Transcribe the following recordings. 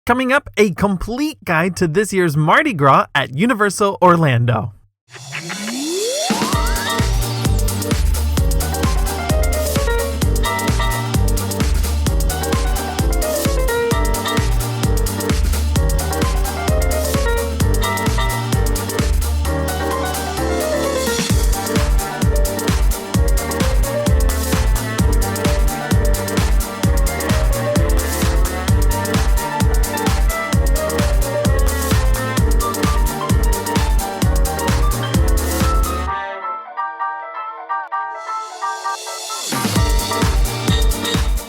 Coming up, a complete guide to this year's Mardi Gras at Universal Orlando.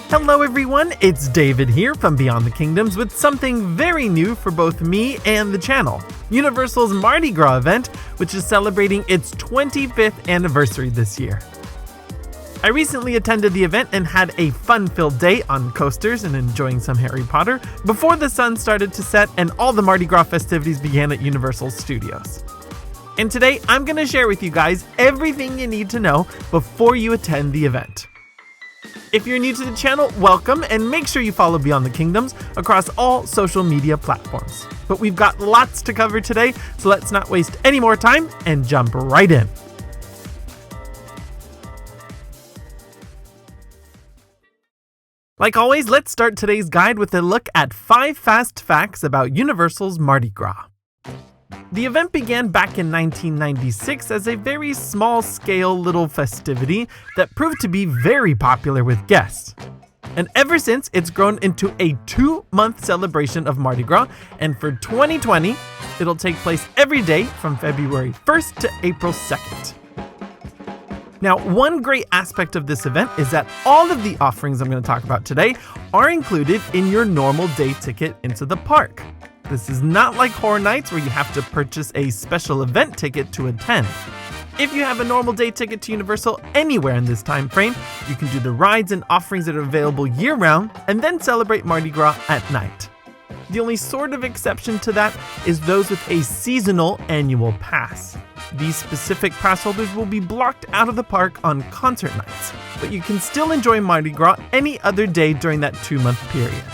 Hello everyone, it's David here from Beyond the Kingdoms with something very new for both me and the channel. Universal's Mardi Gras event, which is celebrating its 25th anniversary this year. I recently attended the event and had a fun-filled day on coasters and enjoying some Harry Potter before the sun started to set and all the Mardi Gras festivities began at Universal Studios. And today I'm going to share with you guys everything you need to know before you attend the event. If you're new to the channel, welcome, and make sure you follow Beyond the Kingdoms across all social media platforms. But we've got lots to cover today, so let's not waste any more time and jump right in. Like always, let's start today's guide with a look at 5 fast facts about Universal's Mardi Gras. The event began back in 1996 as a very small-scale little festivity that proved to be very popular with guests. And ever since, it's grown into a 2-month celebration of Mardi Gras, and for 2020, it'll take place every day from February 1st to April 2nd. Now, one great aspect of this event is that all of the offerings I'm going to talk about today are included in your normal day ticket into the park. This is not like Horror Nights where you have to purchase a special event ticket to attend. If you have a normal day ticket to Universal anywhere in this time frame, you can do the rides and offerings that are available year-round and then celebrate Mardi Gras at night. The only sort of exception to that is those with a seasonal annual pass. These specific pass holders will be blocked out of the park on concert nights, but you can still enjoy Mardi Gras any other day during that 2-month period.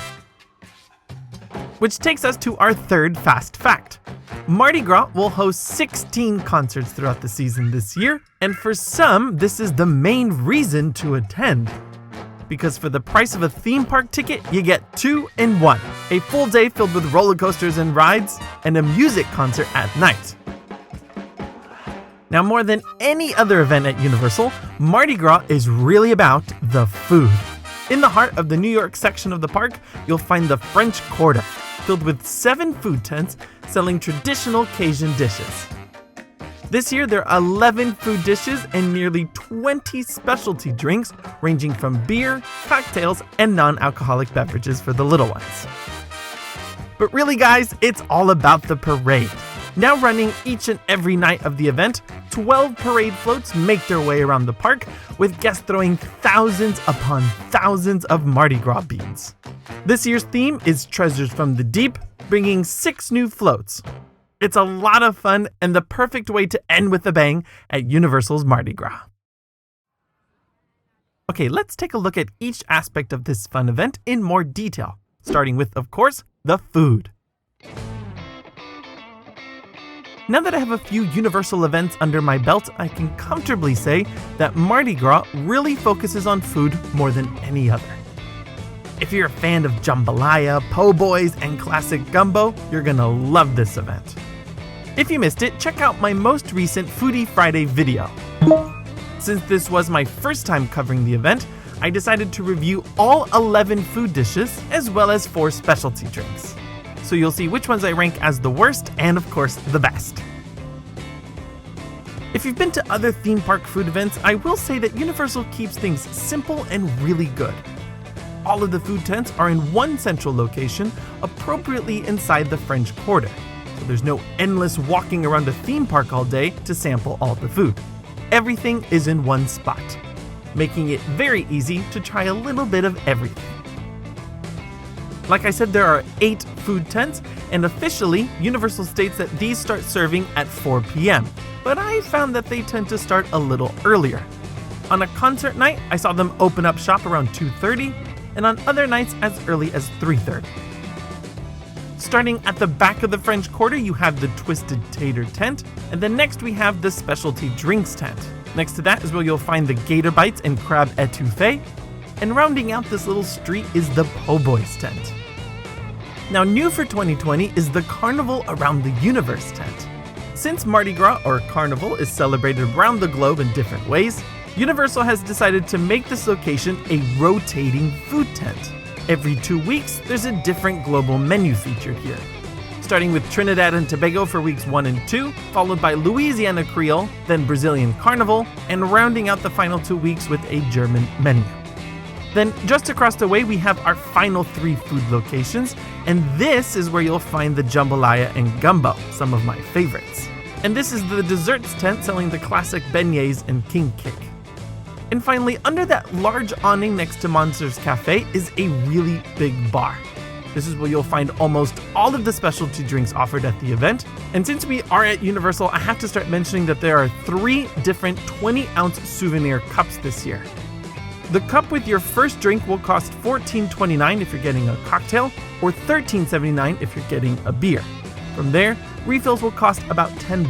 Which takes us to our third fast fact. Mardi Gras will host 16 concerts throughout the season this year, and for some, this is the main reason to attend. Because for the price of a theme park ticket, you get 2 in 1. A full day filled with roller coasters and rides, and a music concert at night. Now, more than any other event at Universal, Mardi Gras is really about the food. In the heart of the New York section of the park, you'll find the French Quarter, filled with 7 food tents selling traditional Cajun dishes. This year, there are 11 food dishes and nearly 20 specialty drinks, ranging from beer, cocktails, and non-alcoholic beverages for the little ones. But really, guys, it's all about the parade. Now running each and every night of the event, 12 parade floats make their way around the park, with guests throwing thousands upon thousands of Mardi Gras beads. This year's theme is Treasures from the Deep, bringing 6 new floats. It's a lot of fun and the perfect way to end with a bang at Universal's Mardi Gras. Okay, let's take a look at each aspect of this fun event in more detail, starting with, of course, the food. Now that I have a few Universal events under my belt, I can comfortably say that Mardi Gras really focuses on food more than any other. If you're a fan of jambalaya, po' boys, and classic gumbo, you're gonna love this event. If you missed it, check out my most recent Foodie Friday video. Since this was my first time covering the event, I decided to review all 11 food dishes as well as 4 specialty drinks. So you'll see which ones I rank as the worst and, of course, the best. If you've been to other theme park food events, I will say that Universal keeps things simple and really good. All of the food tents are in one central location, appropriately inside the French Quarter. So there's no endless walking around a theme park all day to sample all the food. Everything is in one spot, making it very easy to try a little bit of everything. Like I said, there are 8 food tents, and officially, Universal states that these start serving at 4 p.m., but I found that they tend to start a little earlier. On a concert night, I saw them open up shop around 2:30, and on other nights as early as 3:30. Starting at the back of the French Quarter, you have the Twisted Tater tent, and then next we have the Specialty Drinks tent. Next to that is where you'll find the Gator Bites and Crab Etouffee, and rounding out this little street is the Po' Boys tent. Now new for 2020 is the Carnival Around the Universe tent. Since Mardi Gras, or Carnival, is celebrated around the globe in different ways, Universal has decided to make this location a rotating food tent. Every 2 weeks, there's a different global menu featured here. Starting with Trinidad and Tobago for weeks 1 and 2, followed by Louisiana Creole, then Brazilian Carnival, and rounding out the final 2 weeks with a German menu. Then just across the way we have our final 3 food locations, and this is where you'll find the jambalaya and gumbo, some of my favorites. And this is the desserts tent selling the classic beignets and king cake. And finally, under that large awning next to Monsters Cafe is a really big bar. This is where you'll find almost all of the specialty drinks offered at the event. And since we are at Universal, I have to start mentioning that there are 3 different 20-ounce souvenir cups this year. The cup with your first drink will cost $14.29 if you're getting a cocktail, or $13.79 if you're getting a beer. From there, refills will cost about $10,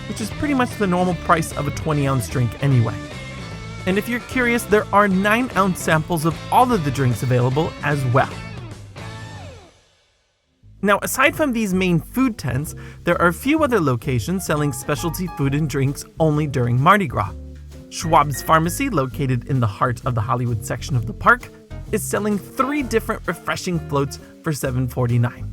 which is pretty much the normal price of a 20-ounce drink anyway. And if you're curious, there are 9-ounce samples of all of the drinks available as well. Now, aside from these main food tents, there are a few other locations selling specialty food and drinks only during Mardi Gras. Schwab's Pharmacy, located in the heart of the Hollywood section of the park, is selling 3 different refreshing floats for $7.49.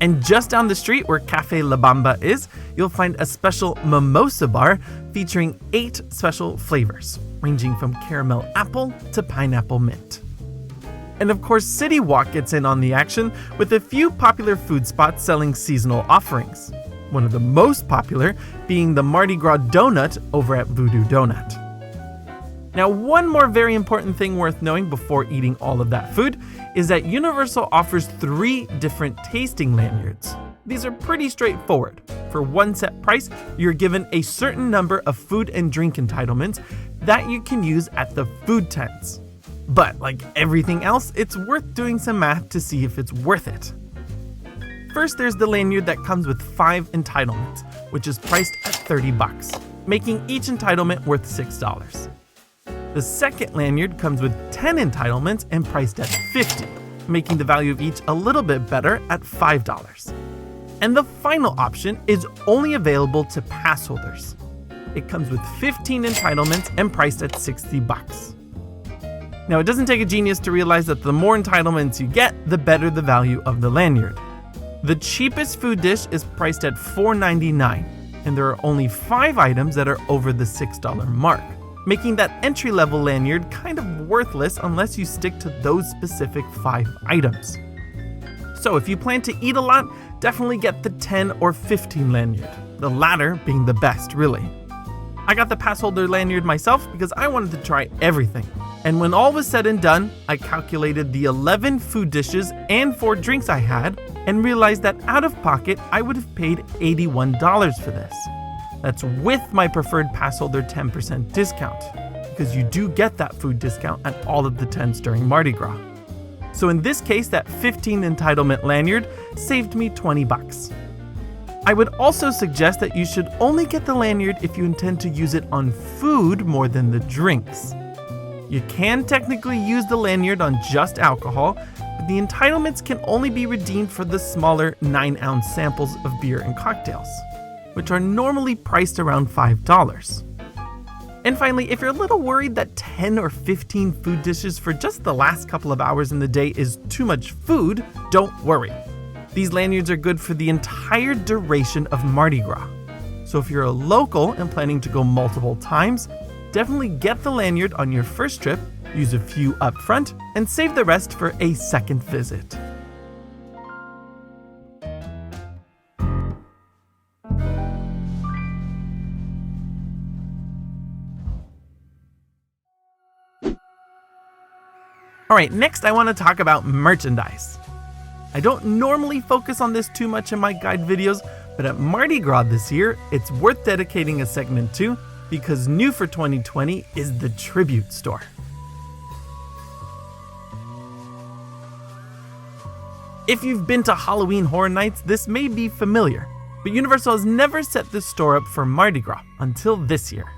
And just down the street where Cafe La Bamba is, you'll find a special mimosa bar featuring 8 special flavors, ranging from caramel apple to pineapple mint. And of course, City Walk gets in on the action with a few popular food spots selling seasonal offerings. One of the most popular being the Mardi Gras donut over at Voodoo Donut. Now, one more very important thing worth knowing before eating all of that food is that Universal offers 3 different tasting lanyards. These are pretty straightforward. For one set price, you're given a certain number of food and drink entitlements that you can use at the food tents. But like everything else, it's worth doing some math to see if it's worth it. First, there's the lanyard that comes with 5 entitlements, which is priced at $30, making each entitlement worth $6. The second lanyard comes with 10 entitlements and priced at $50, making the value of each a little bit better at $5. And the final option is only available to pass holders. It comes with 15 entitlements and priced at $60. Now, it doesn't take a genius to realize that the more entitlements you get, the better the value of the lanyard. The cheapest food dish is priced at $4.99, and there are only 5 items that are over the $6 mark, making that entry-level lanyard kind of worthless unless you stick to those specific 5 items. So if you plan to eat a lot, definitely get the 10 or 15 lanyard, the latter being the best, really. I got the pass holder lanyard myself because I wanted to try everything. And when all was said and done, I calculated the 11 food dishes and 4 drinks I had and realized that out of pocket, I would have paid $81 for this. That's with my preferred pass holder 10% discount, because you do get that food discount at all of the tents during Mardi Gras. So in this case, that 15 entitlement lanyard saved me $20. I would also suggest that you should only get the lanyard if you intend to use it on food more than the drinks. You can technically use the lanyard on just alcohol, but the entitlements can only be redeemed for the smaller 9-ounce samples of beer and cocktails, which are normally priced around $5. And finally, if you're a little worried that 10 or 15 food dishes for just the last couple of hours in the day is too much food, don't worry. These lanyards are good for the entire duration of Mardi Gras. So if you're a local and planning to go multiple times, definitely get the lanyard on your first trip, use a few up front, and save the rest for a second visit. Alright, next I want to talk about merchandise. I don't normally focus on this too much in my guide videos, but at Mardi Gras this year, it's worth dedicating a segment to, because new for 2020 is the Tribute Store. If you've been to Halloween Horror Nights, this may be familiar, but Universal has never set this store up for Mardi Gras until this year.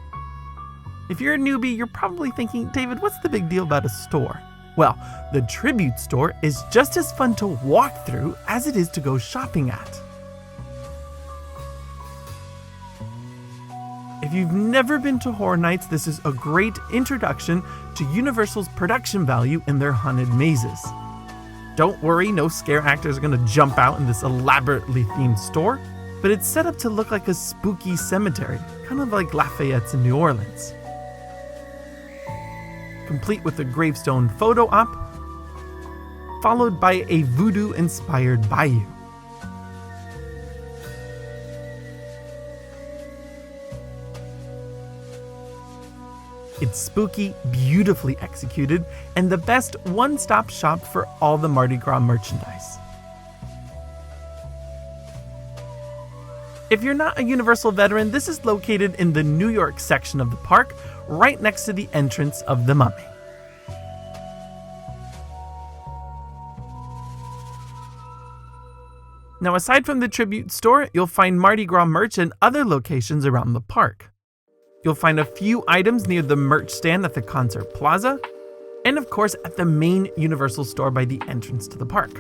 If you're a newbie, you're probably thinking, David, what's the big deal about a store? Well, the Tribute store is just as fun to walk through as it is to go shopping at. If you've never been to Horror Nights, this is a great introduction to Universal's production value in their haunted mazes. Don't worry, no scare actors are going to jump out in this elaborately themed store, but it's set up to look like a spooky cemetery, kind of like Lafayette's in New Orleans. Complete with a gravestone photo op, followed by a voodoo-inspired bayou. It's spooky, beautifully executed, and the best one-stop shop for all the Mardi Gras merchandise. If you're not a Universal veteran, this is located in the New York section of the park, right next to the entrance of the Mummy. Now, aside from the Tribute store, you'll find Mardi Gras merch in other locations around the park. You'll find a few items near the merch stand at the Concert Plaza, and of course at the main Universal store by the entrance to the park.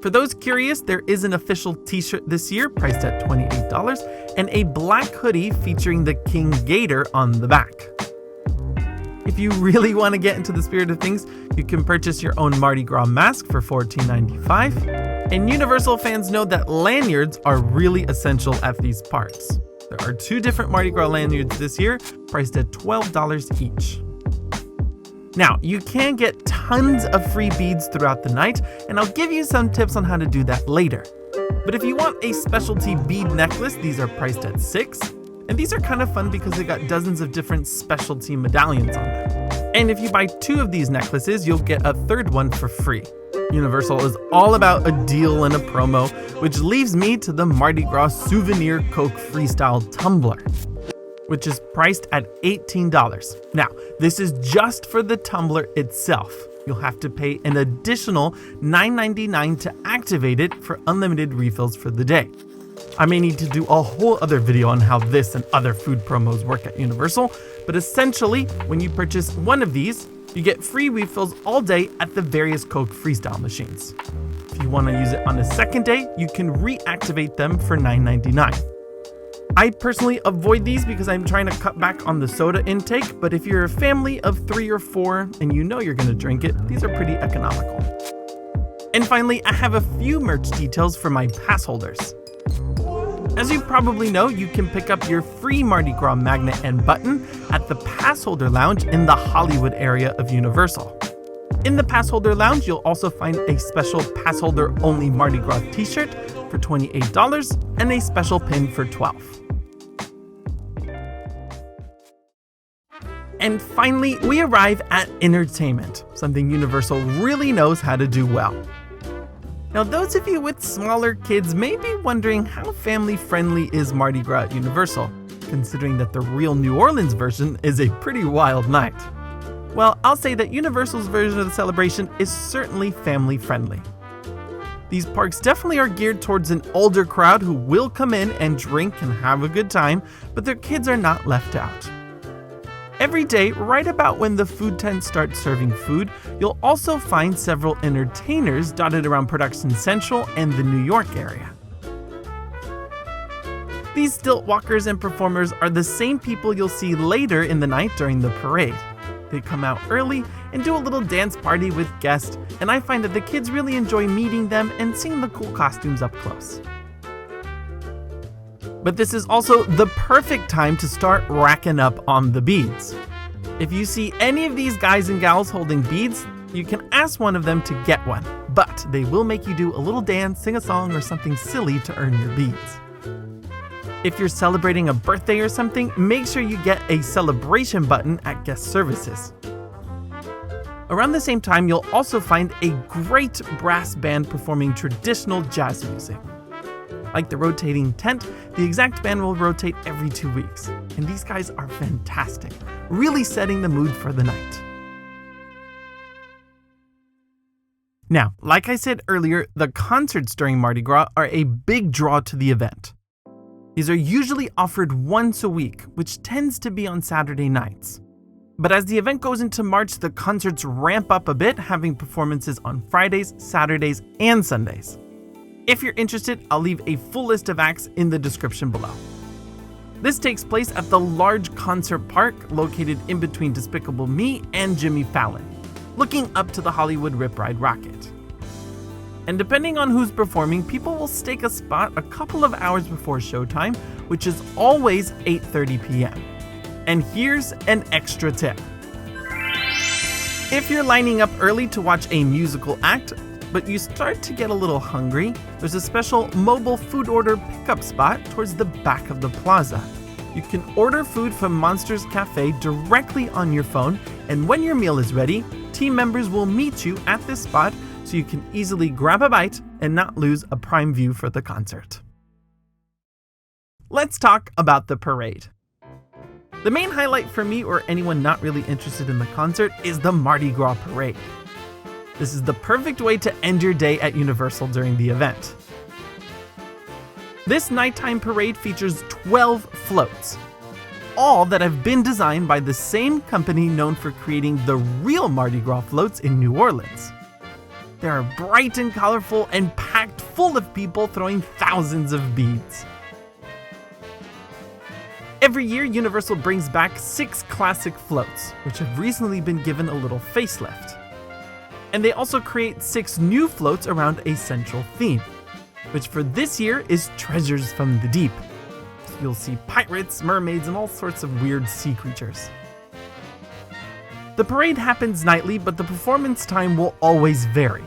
For those curious, there is an official t-shirt this year priced at $28 and a black hoodie featuring the King Gator on the back. If you really want to get into the spirit of things, you can purchase your own Mardi Gras mask for $14.95, and Universal fans know that lanyards are really essential at these parks. There are 2 different Mardi Gras lanyards this year, priced at $12 each. Now, you can get tons of free beads throughout the night, and I'll give you some tips on how to do that later. But if you want a specialty bead necklace, these are priced at $6, and these are kind of fun because they got dozens of different specialty medallions on them. And if you buy 2 of these necklaces, you'll get a 3rd one for free. Universal is all about a deal and a promo, which leaves me to the Mardi Gras Souvenir Coke Freestyle Tumbler, which is priced at $18. Now, this is just for the tumbler itself. You'll have to pay an additional $9.99 to activate it for unlimited refills for the day. I may need to do a whole other video on how this and other food promos work at Universal, but essentially, when you purchase one of these, you get free refills all day at the various Coke Freestyle machines. If you want to use it on a second day, you can reactivate them for $9.99. I personally avoid these because I'm trying to cut back on the soda intake, but if you're a family of 3 or 4 and you know you're going to drink it, these are pretty economical. And finally, I have a few merch details for my pass holders. As you probably know, you can pick up your free Mardi Gras magnet and button at the Pass Holder Lounge in the Hollywood area of Universal. In the Pass Holder Lounge, you'll also find a special Pass Holder only Mardi Gras t-shirt for $28 and a special pin for $12. And finally, we arrive at entertainment, something Universal really knows how to do well. Now, those of you with smaller kids may be wondering how family-friendly is Mardi Gras at Universal, considering that the real New Orleans version is a pretty wild night. Well, I'll say that Universal's version of the celebration is certainly family-friendly. These parks definitely are geared towards an older crowd who will come in and drink and have a good time, but their kids are not left out. Every day, right about when the food tents start serving food, you'll also find several entertainers dotted around Production Central and the New York area. These stilt walkers and performers are the same people you'll see later in the night during the parade. They come out early and do a little dance party with guests, and I find that the kids really enjoy meeting them and seeing the cool costumes up close. But this is also the perfect time to start racking up on the beads. If you see any of these guys and gals holding beads, you can ask one of them to get one, but they will make you do a little dance, sing a song, or something silly to earn your beads. If you're celebrating a birthday or something, make sure you get a celebration button at guest services. Around the same time, you'll also find a great brass band performing traditional jazz music. Like the rotating tent, the exact band will rotate every 2 weeks, and these guys are fantastic, really setting the mood for the night. Now, like I said earlier, the concerts during Mardi Gras are a big draw to the event. These are usually offered once a week, which tends to be on Saturday nights. But as the event goes into March, the concerts ramp up a bit, having performances on Fridays, Saturdays, and Sundays. If you're interested, I'll leave a full list of acts in the description below. This takes place at the large concert park located in between Despicable Me and Jimmy Fallon, looking up to the Hollywood Rip Ride Rocket. And depending on who's performing, people will stake a spot a couple of hours before showtime, which is always 8:30 p.m. And here's an extra tip. If you're lining up early to watch a musical act, but you start to get a little hungry, there's a special mobile food order pickup spot towards the back of the plaza. You can order food from Monsters Cafe directly on your phone, and when your meal is ready, team members will meet you at this spot so you can easily grab a bite and not lose a prime view for the concert. Let's talk about the parade. The main highlight for me or anyone not really interested in the concert is the Mardi Gras parade. This is the perfect way to end your day at Universal during the event. This nighttime parade features 12 floats, all that have been designed by the same company known for creating the real Mardi Gras floats in New Orleans. They are bright and colorful and packed full of people throwing thousands of beads. Every year, Universal brings back 6 classic floats, which have recently been given a little facelift. And they also create 6 new floats around a central theme, which for this year is Treasures from the Deep. So you'll see pirates, mermaids, and all sorts of weird sea creatures. The parade happens nightly, but the performance time will always vary.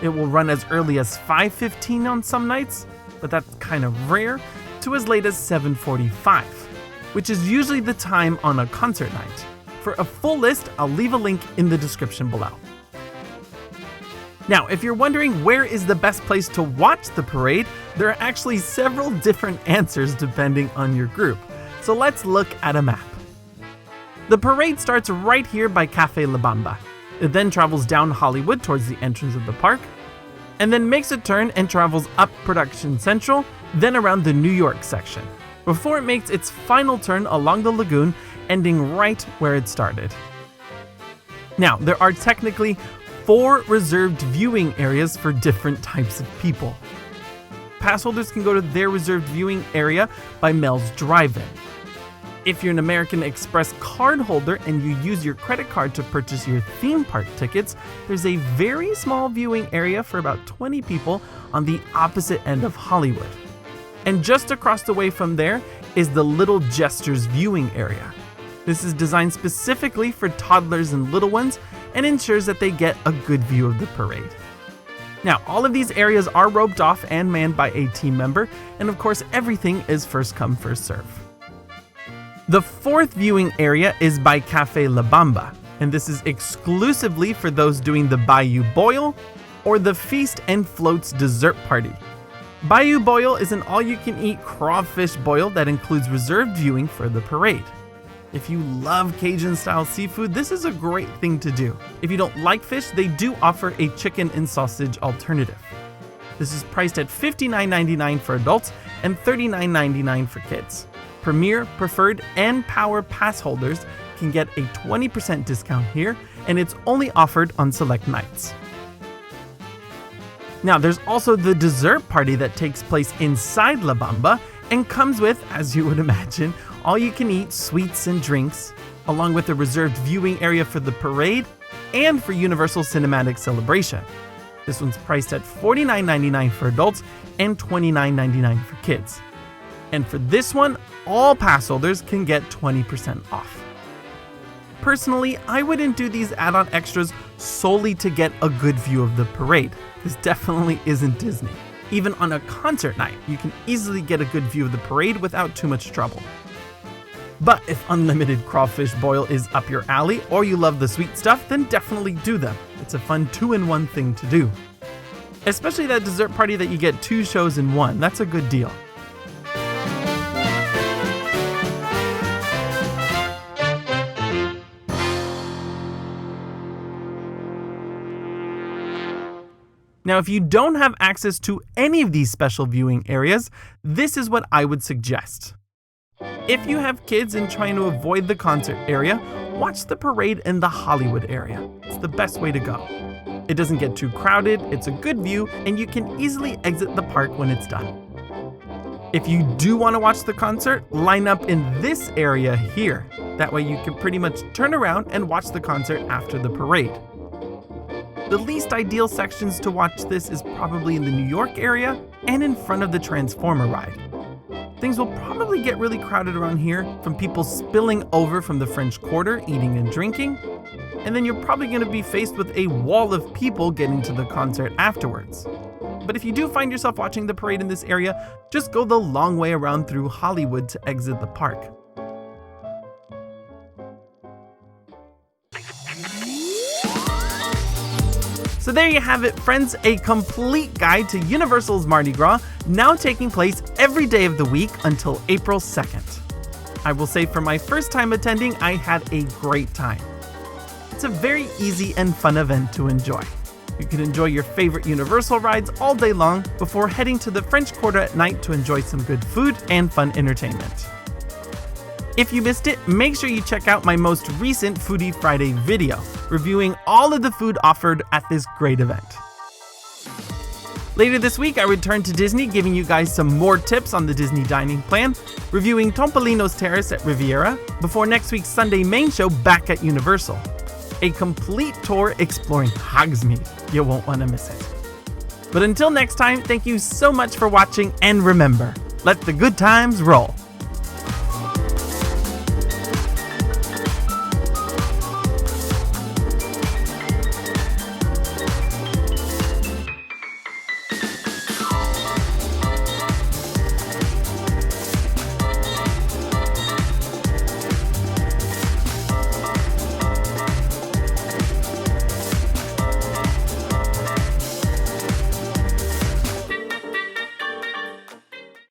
It will run as early as 5:15 on some nights, but that's kind of rare, to as late as 7:45, which is usually the time on a concert night. For a full list, I'll leave a link in the description below. Now, if you're wondering where is the best place to watch the parade, there are actually several different answers depending on your group. So let's look at a map. The parade starts right here by Cafe La Bamba. It then travels down Hollywood towards the entrance of the park, and then makes a turn and travels up Production Central, then around the New York section, before it makes its final turn along the lagoon, ending right where it started. Now, there are technically 4 reserved viewing areas for different types of people. Pass holders can go to their reserved viewing area by Mel's Drive-In. If you're an American Express card holder and you use your credit card to purchase your theme park tickets, there's a very small viewing area for about 20 people on the opposite end of Hollywood. And just across the way from there is the Little Jesters viewing area. This is designed specifically for toddlers and little ones and ensures that they get a good view of the parade. Now, all of these areas are roped off and manned by a team member, and of course everything is first come, first serve. The 4th viewing area is by Cafe La Bamba, and this is exclusively for those doing the Bayou Boil or the Feast and Floats dessert party. Bayou Boil is an all-you-can-eat crawfish boil that includes reserved viewing for the parade. If you love Cajun-style seafood, this is a great thing to do. If you don't like fish, they do offer a chicken and sausage alternative. This is priced at $59.99 for adults and $39.99 for kids. Premier, Preferred, and Power Pass holders can get a 20% discount here, and it's only offered on select nights. Now, there's also the dessert party that takes place inside La Bamba and comes with, as you would imagine, all-you-can-eat sweets and drinks, along with a reserved viewing area for the parade and for Universal Cinematic Celebration. This one's priced at $49.99 for adults and $29.99 for kids. And for this one, all pass holders can get 20% off. Personally, I wouldn't do these add-on extras solely to get a good view of the parade. This definitely isn't Disney. Even on a concert night, you can easily get a good view of the parade without too much trouble. But if unlimited crawfish boil is up your alley or you love the sweet stuff, then definitely do them. It's a fun 2-in-1 thing to do. Especially that dessert party that you get 2 shows in one. That's a good deal. Now, if you don't have access to any of these special viewing areas, this is what I would suggest. If you have kids and trying to avoid the concert area, watch the parade in the Hollywood area. It's the best way to go. It doesn't get too crowded, it's a good view, and you can easily exit the park when it's done. If you do want to watch the concert, line up in this area here. That way you can pretty much turn around and watch the concert after the parade. The least ideal sections to watch this is probably in the New York area and in front of the Transformer ride. Things will probably get really crowded around here from people spilling over from the French Quarter, eating and drinking, and then you're probably going to be faced with a wall of people getting to the concert afterwards. But if you do find yourself watching the parade in this area, just go the long way around through Hollywood to exit the park. So there you have it, friends, a complete guide to Universal's Mardi Gras, now taking place every day of the week until April 2nd. I will say for my first time attending, I had a great time. It's a very easy and fun event to enjoy. You can enjoy your favorite Universal rides all day long before heading to the French Quarter at night to enjoy some good food and fun entertainment. If you missed it, make sure you check out my most recent Foodie Friday video, reviewing all of the food offered at this great event. Later this week, I return to Disney, giving you guys some more tips on the Disney dining plan, reviewing Tompolino's Terrace at Riviera, before next week's Sunday main show back at Universal. A complete tour exploring Hogsmeade. You won't want to miss it. But until next time, thank you so much for watching, and remember, let the good times roll.